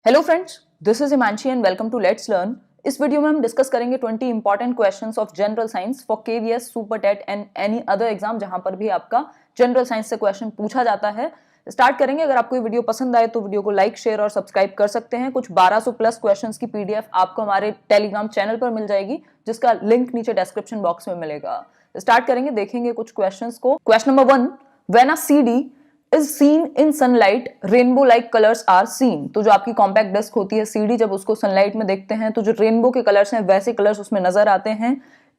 Hello friends, this is Himanshi and welcome to let's learn. इस video में हम discuss करेंगे 20 important questions of general science for KVS, super TET and any other exam जहां पर भी आपका जनरल साइंस से क्वेश्चन पूछा जाता है। स्टार्ट करेंगे। अगर आपको ये वीडियो पसंद आए तो वीडियो को लाइक, शेयर और सब्सक्राइब कर सकते हैं। कुछ 1200 प्लस क्वेश्चंस की पीडीएफ आपको हमारे टेलीग्राम चैनल पर मिल जाएगी, जिसका लिंक नीचे डिस्क्रिप्शन बॉक्स में मिलेगा। स्टार्ट करेंगे, देखेंगे कुछ क्वेश्चंस को। Question number 1, when a CD is seen in sunlight rainbow like colors are seen। तो जो आपकी कॉम्पैक्ट डिस्क होती है सीडी, जब उसको सनलाइट में देखते हैं तो जो रेनबो के कलर्स हैं वैसे कलर्स उसमें नजर आते हैं।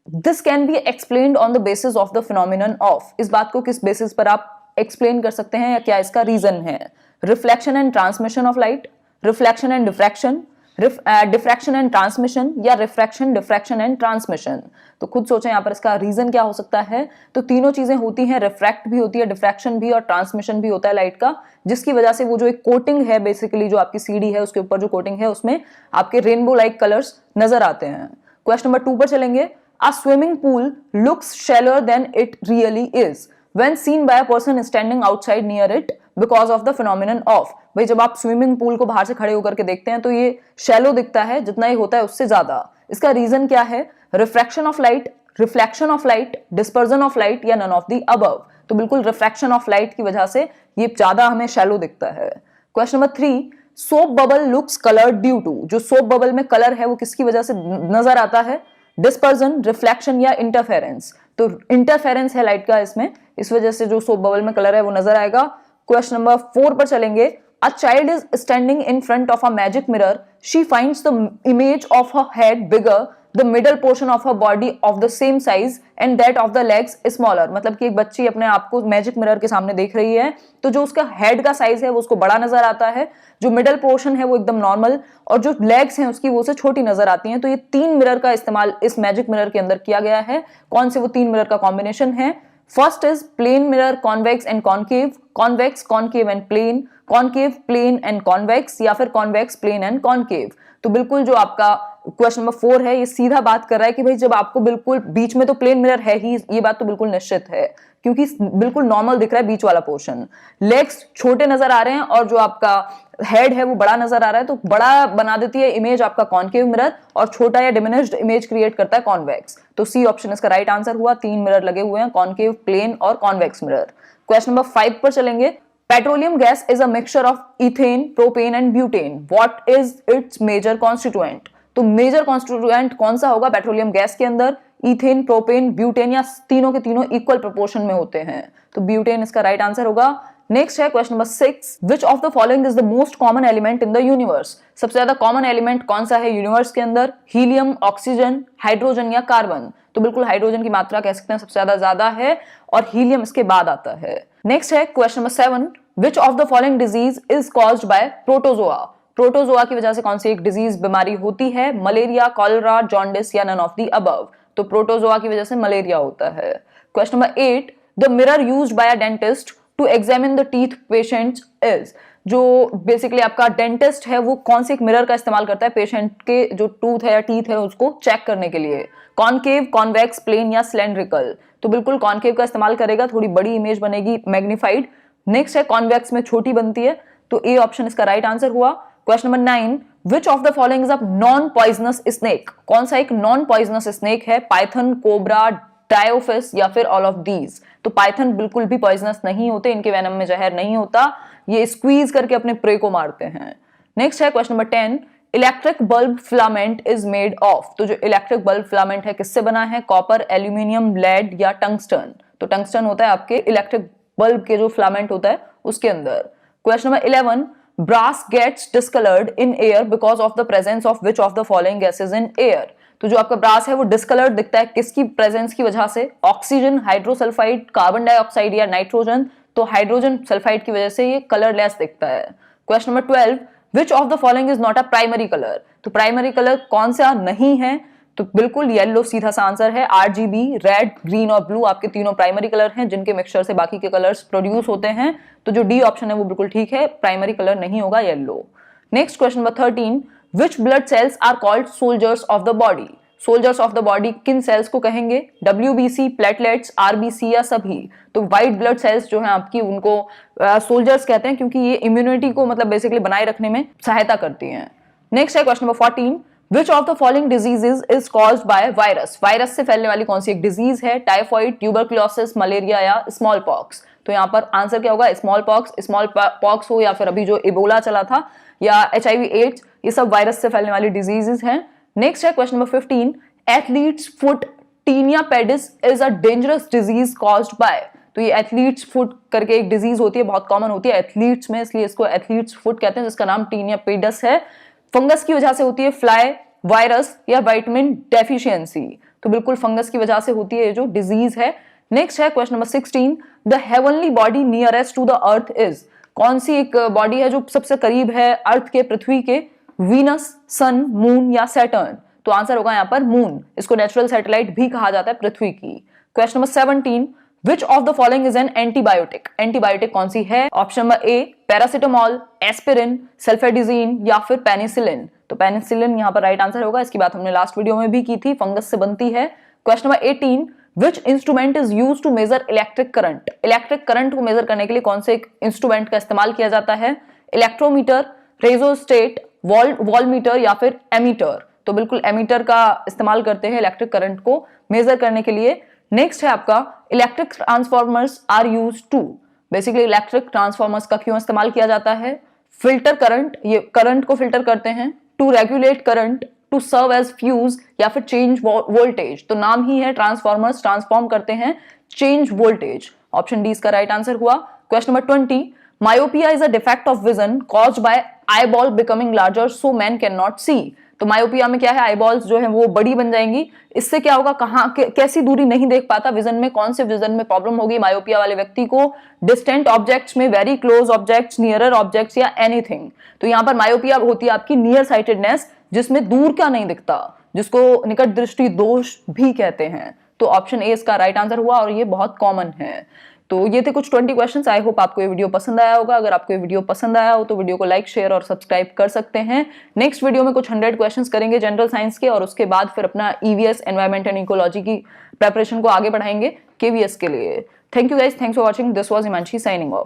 This can be explained on the basis of the phenomenon of. इस बात को किस बेसिस पर आप एक्सप्लेन कर सकते हैं या क्या इसका रीजन है? Reflection and transmission of light, reflection and diffraction, diffraction and transmission, या रिफ्रैक्शन, डिफ्रैक्शन एंड ट्रांसमिशन। तो खुद सोचें यहाँ पर इसका रीजन क्या हो सकता है। तो तीनों चीजें होती हैं, रिफ्रैक्ट भी होती है, डिफ्रैक्शन भी और ट्रांसमिशन भी होता है लाइट का, जिसकी वजह से वो जो एक कोटिंग है, बेसिकली जो आपकी सीडी है उसके ऊपर जो कोटिंग है उसमें आपके रेनबो लाइक कलर्स नजर आते हैं। क्वेश्चन नंबर 2 पर चलेंगे। A swimming pool looks shallower than it really is when seen by a person standing outside near it because of the phenomenon of। भाई जब आप स्विमिंग पूल को बाहर से खड़े होकर के देखते हैं तो ये शैलो दिखता है, जितना ही होता है उससे ज्यादा। इसका रीजन क्या है? Refraction of light, reflection of light, dispersion of light, या नन ऑफ द अबव। तो बिल्कुल रिफ्रैक्शन ऑफ लाइट की वजह से ये ज्यादा हमें शैलो दिखता है। Question number 3, soap bubble looks coloured due to. जो सोप बबल में कलर है वो किसकी वजह से नजर आता है? डिस्पर्जन, रिफ्लेक्शन या इंटरफेरेंस। तो इंटरफेरेंस है लाइट का इसमें, इस वजह से जो सोप बबल में कलर है वो नजर आएगा। क्वेश्चन नंबर 4 पर चलेंगे। A child is standing in front of a magic mirror, she finds the image of her head bigger, the middle portion of her body of the same size and that of the legs smaller. मतलब कि एक बच्ची अपने आप को magic mirror के सामने देख रही है, तो जो उसका हेड का साइज है वो उसको बड़ा नजर आता है, जो मिडल पोर्शन है वो एकदम नॉर्मल, और जो लेग्स हैं उसकी वो से छोटी नजर आती हैं। तो ये 3 मिरर का इस्तेमाल इस मैजिक मिरर के अंदर किया गया है। कौन से वो 3 मिरर का कॉम्बिनेशन है? First is plane mirror, convex and concave, convex, concave and plane, concave, plane and convex, या फिर कॉन्वेक्स, प्लेन एंड कॉनकेव। तो बिल्कुल जो आपका क्वेश्चन नंबर 4 है ये सीधा बात कर रहा है कि भाई जब आपको बिल्कुल बीच में तो प्लेन मिरर है ही, ये बात तो बिल्कुल निश्चित है क्योंकि बिल्कुल नॉर्मल दिख रहा है बीच वाला पोर्शन। लेग्स छोटे नजर आ रहे हैं और जो आपका हेड है वो बड़ा नजर आ रहा है, तो बड़ा बना देती है इमेज आपका कॉनकेव मिरर, और छोटा या डिमिनिश्ड इमेज क्रिएट करता है कॉन्वेक्स। तो सी ऑप्शन इसका राइट आंसर हुआ। 3 मिरर लगे हुए हैं, कॉनकेव, प्लेन और कॉन्वेक्स मिरर। क्वेश्चन नंबर 5 पर चलेंगे। Petroleum gas is a mixture of ethane, propane and butane, what is its major constituent. तो मेजर कॉन्स्टिट्यूएंट कौन सा होगा पेट्रोलियम गैस के अंदर? इथेन, प्रोपेन, ब्यूटेन, या तीनों के तीनों इक्वल प्रोपोर्शन में होते हैं, तो ब्यूटेन इसका राइट आंसर होगा। नेक्स्ट है question number 6, which of the following is the most common element in the universe. सबसे ज्यादा कॉमन एलिमेंट कौन सा है यूनिवर्स के अंदर? हीलियम, ऑक्सीजन, हाइड्रोजन या कार्बन। तो बिल्कुल हाइड्रोजन की मात्रा कह सकते हैं सबसे ज्यादा है, और हीलियम इसके बाद आता है। नेक्स्ट है question number 7, which of the following disease is caused by protozoa. Protozoa की वजह से कौन सी एक डिजीज बीमारी होती है? मलेरिया, कॉलरा, जॉन्डिस या नन ऑफ द अबव। तो प्रोटोजोआ की वजह से मलेरिया होता है। Question number 8, the mirror used by a dentist to examine the teeth patients is. जो बेसिकली आपका डेंटिस्ट है वो कौन से एक मिरर का इस्तेमाल करता है पेशेंट के जो टूथ है या टीथ है उसको चेक करने के लिए? कॉनकेव, कॉन्वेक्स, प्लेन या सिलेंड्रिकल। तो बिल्कुल कॉनकेव का इस्तेमाल करेगा, थोड़ी बड़ी इमेज बनेगी, मैग्नीफाइड। नेक्स्ट है कॉन्वेक्स में छोटी बनती है, तो ए ऑप्शन इसका राइट आंसर हुआ। Question number 9, which of the following is a non poisonous snake. कौन सा एक नॉन पॉइजनस स्नेक है? पाइथन, कोबरा, डायोफिस या फिर ऑल ऑफ दीज। तो पाइथन बिल्कुल भी पॉइजनस नहीं होते, इनके वेनम में जहर नहीं होता, ये स्क्वीज करके अपने प्रे को मारते हैं। नेक्स्ट है question number 10, electric bulb filament is made of. तो जो इलेक्ट्रिक बल्ब फिलामेंट है किससे बना है? कॉपर, एल्यूमिनियम, लेड या टंगस्टन। तो टंगस्टन होता है आपके इलेक्ट्रिक बल्ब के जो फिलामेंट होता है उसके अंदर। Question number 11, brass gets discoloured in air because of the presence of which of the following gases in air. तो जो आपका ब्रास है वो डिस्कलर्ड दिखता है किसकी प्रेजेंस की वजह से? ऑक्सीजन, हाइड्रोसल्फाइड, कार्बन डाइऑक्साइड या नाइट्रोजन। तो हाइड्रोजन सल्फाइड की वजह से ये कलरलेस दिखता है। Question number 12, which of the following is not a primary colour. तो प्राइमरी कलर कौन सा नहीं है? तो बिल्कुल येलो सीधा सा आंसर है। आरजीबी, रेड, ग्रीन और ब्लू आपके तीनों प्राइमरी कलर हैं जिनके मिक्सचर से बाकी के कलर्स प्रोड्यूस होते हैं। तो जो डी ऑप्शन है वो बिल्कुल ठीक है, प्राइमरी कलर नहीं होगा yellow. Next question number 13, which blood cells are called soldiers of the body. Soldiers of the body किन सेल्स को कहेंगे? WBC, प्लेटलेट्स, RBC या सभी? तो व्हाइट ब्लड सेल्स जो है आपकी उनको सोल्जर्स कहते हैं क्योंकि ये इम्यूनिटी को मतलब बेसिकली बनाए रखने में सहायता करती हैं। नेक्स्ट है question number 14, which of the following diseases is caused by virus? Virus से फैलने वाली कौन सी एक डिजीज है? टाइफॉइड, ट्यूबरक्लोसिस, मलेरिया या स्मॉल पॉक्स? तो यहाँ पर आंसर क्या होगा? स्मॉल पॉक्स हो या फिर अभी जो इबोला चला था या HIV एड्स, ये सब वायरस से फैलने वाली डिजीजेस हैं। नेक्स्ट है question number 15, athletes foot tinea pedis is a dangerous disease caused by? तो ये एथलीट्स फुट करके एक डिजीज होती है, बहुत कॉमन होती है एथलीट्स में, इसलिए इसको एथलीट्स फुट कहते हैं, जिसका नाम टीनिया पेडिस है। फंगस की वजह से होती है, फ्लाई, वायरस या विटामिन डेफिशिएंसी? तो बिल्कुल फंगस की वजह से होती है जो डिजीज है। नेक्स्ट है question number 16, the heavenly body nearest to the earth is? कौन सी एक बॉडी है जो सबसे करीब है अर्थ के, पृथ्वी के? वीनस, सन, मून या सैटर्न? तो आंसर होगा यहाँ पर मून। इसको नेचुरल सैटेलाइट भी कहा जाता है पृथ्वी की। Question number 17, which of the following is an antibiotic? Antibiotic कौन सी है? Option number A paracetamol, aspirin, sulphadiazine या फिर पेनिसिलिन? तो पेनिसिलिन यहाँ पर राइट आंसर होगा। इसकी बात हमने लास्ट वीडियो में भी की थी, फंगस से बनती है। Question number 18, which instrument is use to measure electric current? Electric current को मेजर करने के लिए कौन से एक इंस्ट्रूमेंट का इस्तेमाल किया जाता है? इलेक्ट्रोमीटर, रेजोस्टेट, वॉलमीटर या फिर एमीटर? तो बिल्कुल एमीटर का इस्तेमाल करते हैं इलेक्ट्रिक करंट को मेजर करने के लिए। नेक्स्ट है आपका electric transformers are use to? Basically electric transformers का क्यों इस्तेमाल किया जाता है? फिल्टर करंट, ये करंट को फिल्टर करते हैं, to regulate current, to serve as fuse या फिर चेंज वोल्टेज? तो नाम ही है ट्रांसफॉर्मर्स, ट्रांसफॉर्म करते हैं, चेंज वोल्टेज। ऑप्शन डी इसका राइट आंसर हुआ। Question number 20, myopia is a defect of vision caused by eyeball becoming larger so man can not see? तो मायोपिया में क्या है? आईबॉल्स जो है वो बड़ी बन जाएंगी। इससे क्या होगा, कहां कैसी दूरी नहीं देख पाता विजन में, कौन से विजन में प्रॉब्लम होगी मायोपिया वाले व्यक्ति को? डिस्टेंट ऑब्जेक्ट्स में, very close objects, nearer objects या एनीथिंग? तो यहाँ पर मायोपिया होती है आपकी नियर साइटेडनेस, जिसमें दूर का नहीं दिखता, जिसको निकट दृष्टि दोष भी कहते हैं। तो ऑप्शन ए इसका राइट आंसर हुआ और ये बहुत कॉमन है। तो ये थे कुछ 20 क्वेश्चंस। आई होप आपको ये वीडियो पसंद आया होगा। अगर आपको ये वीडियो पसंद आया हो तो वीडियो को लाइक, शेयर और सब्सक्राइब कर सकते हैं। नेक्स्ट वीडियो में कुछ 100 क्वेश्चंस करेंगे जनरल साइंस के, और उसके बाद फिर अपना EVS एनवायरमेंट एंड इकोलॉजी की प्रेपरेशन को आगे बढ़ाएंगे KVS के लिए। Thank you guys, thanks for watching. This was Himanshi signing off.